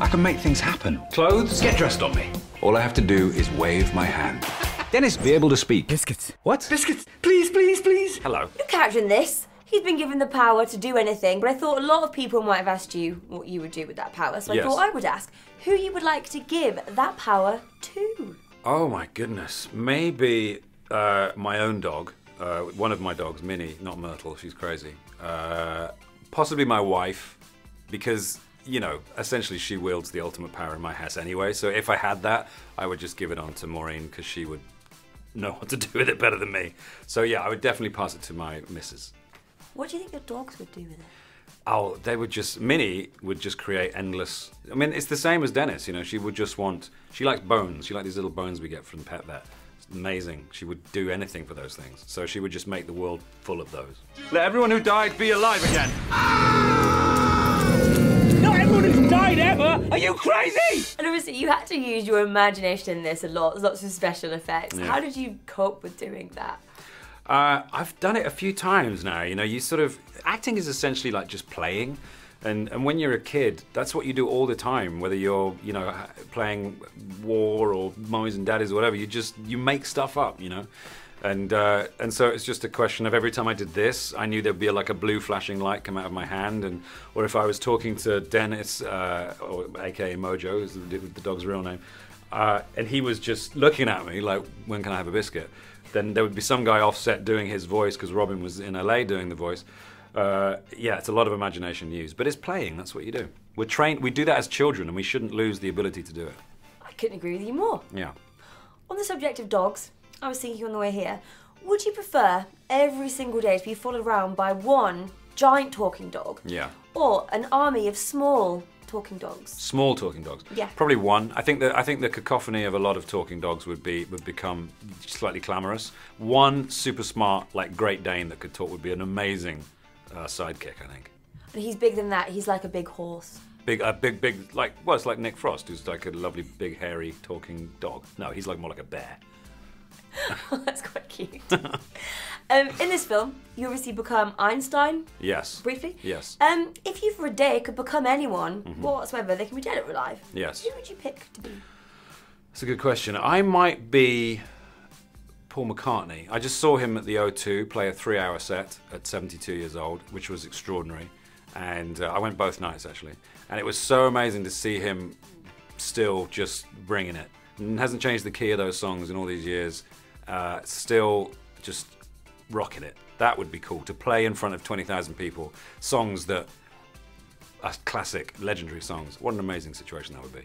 I can make things happen. Clothes, get dressed on me. All I have to do is wave my hand. Dennis, be able to speak. Biscuits. What? Biscuits. Please, please, please. Hello. Your character in this, he's been given the power to do anything, but I thought a lot of people might have asked you what you would do with that power, so I thought I would ask who you would like to give that power to. Oh my goodness. Maybe my own dog. One of my dogs, Minnie, not Myrtle, she's crazy. Possibly my wife, because, you know, essentially she wields the ultimate power in my house anyway, so if I had that, I would just give it on to Maureen, because she would know what to do with it better than me. So yeah, I would definitely pass it to my missus. What do you think your dogs would do with it? Oh, they would just, Minnie would just create endless, I mean, it's the same as Dennis, you know, she would just want, she likes bones, she likes these little bones we get from the pet vet. It's amazing, she would do anything for those things. So she would just make the world full of those. Let everyone who died be alive again. Not everyone who's died ever! Are you crazy? And obviously you had to use your imagination in this a lot, lots of special effects. Yeah. How did you cope with doing that? I've done it a few times now, you know, you sort of, acting is essentially like just playing. And when you're a kid, that's what you do all the time, whether you're, you know, playing war or mummies and daddies or whatever, you make stuff up, you know? And so it's just a question of every time I did this, I knew there'd be like a blue flashing light come out of my hand, or if I was talking to Dennis, or aka Mojo, is the dog's real name, and he was just looking at me like, when can I have a biscuit? Then there would be some guy offset doing his voice because Robin was in LA doing the voice. Yeah, it's a lot of imagination used, but it's playing, that's what you do. We're trained, we do that as children and we shouldn't lose the ability to do it. I couldn't agree with you more. Yeah. On the subject of dogs, I was thinking on the way here, would you prefer every single day to be followed around by one giant talking dog? Yeah. Or an army of small talking dogs? Small talking dogs? Yeah. Probably one. I think the cacophony of a lot of talking dogs would become slightly clamorous. One super smart, like Great Dane that could talk would be an amazing sidekick, I think. And he's bigger than that, he's like a big horse. Big, like, well, it's like Nick Frost, who's like a lovely, big, hairy, talking dog. No, he's like more like a bear. That's quite cute. In this film, you obviously become Einstein. Yes. Briefly. Yes. If you for a day could become anyone whatsoever, they can be dead or alive. Yes. Who would you pick to be? That's a good question. I might be Paul McCartney. I just saw him at the O2 play a 3-hour set at 72 years old, which was extraordinary. And I went both nights, actually. And it was so amazing to see him still just bringing it. And hasn't changed the key of those songs in all these years. Still just rocking it. That would be cool, to play in front of 20,000 people. Songs that are classic, legendary songs. What an amazing situation that would be.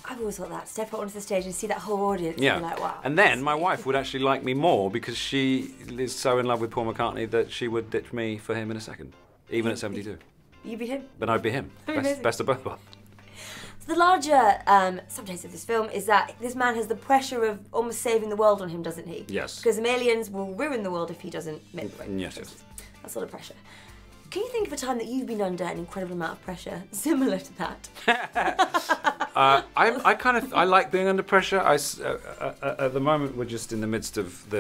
I've always thought that. Step out onto the stage and see that whole audience. Yeah. And be like, wow. And then my wife would actually like me more because she is so in love with Paul McCartney that she would ditch me for him in a second, even at 72. You'd be him? But I'd be him. Best of both worlds. So the larger subtext of this film is that this man has the pressure of almost saving the world on him, doesn't he? Yes. Because the aliens will ruin the world if he doesn't make the right Yes, choices. yes. That sort of pressure. Can you think of a time that you've been under an incredible amount of pressure similar to that? I like being under pressure. At the moment, we're just in the midst of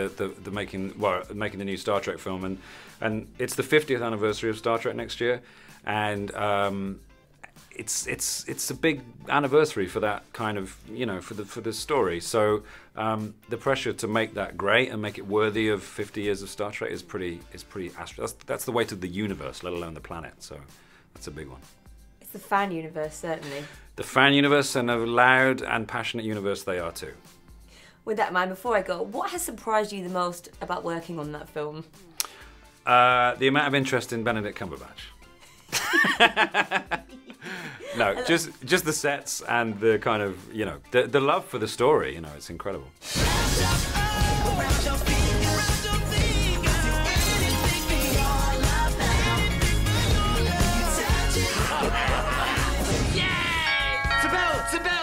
making the new Star Trek film, and it's the 50th anniversary of Star Trek next year, and it's a big anniversary for that kind of, you know, for the story. So the pressure to make that great and make it worthy of 50 years of Star Trek is pretty that's the weight of the universe, let alone the planet. So that's a big one. It's the fan universe, certainly. The fan universe, and a loud and passionate universe they are too. With that in mind, before I go, what has surprised you the most about working on that film? The amount of interest in Benedict Cumberbatch. No, just the sets and the kind of, you know, the love for the story, you know, it's incredible.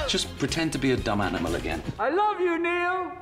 Just pretend to be a dumb animal again. I love you, Neil!